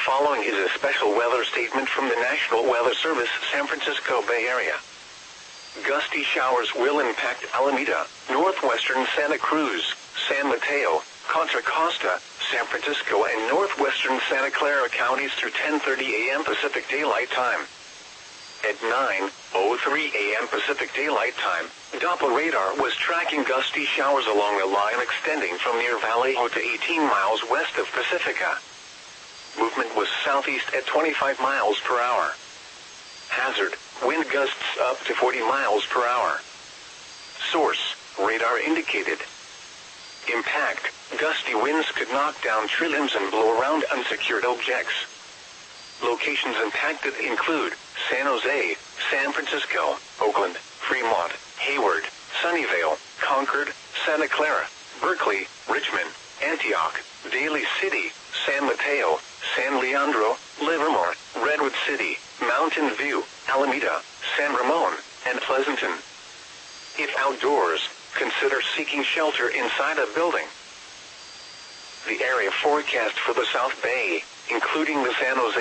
following is a special weather statement from the National Weather Service, San Francisco Bay Area. Gusty showers will impact Alameda, northwestern Santa Cruz, San Mateo, Contra Costa, San Francisco, and northwestern Santa Clara counties through 10:30 a.m. Pacific Daylight Time. At 9:03 a.m. Pacific Daylight Time, Doppler radar was tracking gusty showers along a line extending from near Vallejo to 18 miles west of Pacifica. Movement was southeast at 25 miles per hour. Hazard, wind gusts up to 40 miles per hour. Source, radar indicated. Impact, gusty winds could knock down tree limbs and blow around unsecured objects. Locations impacted include San Jose, San Francisco, Oakland, Fremont, Hayward, Sunnyvale, Concord, Santa Clara, Berkeley, Richmond, Antioch, Daly City, San Mateo, San Leandro, Livermore, Redwood City, Mountain View, Alameda, San Ramon, and Pleasanton. If outdoors, consider seeking shelter inside a building. The area forecast for the South Bay, including the San Jose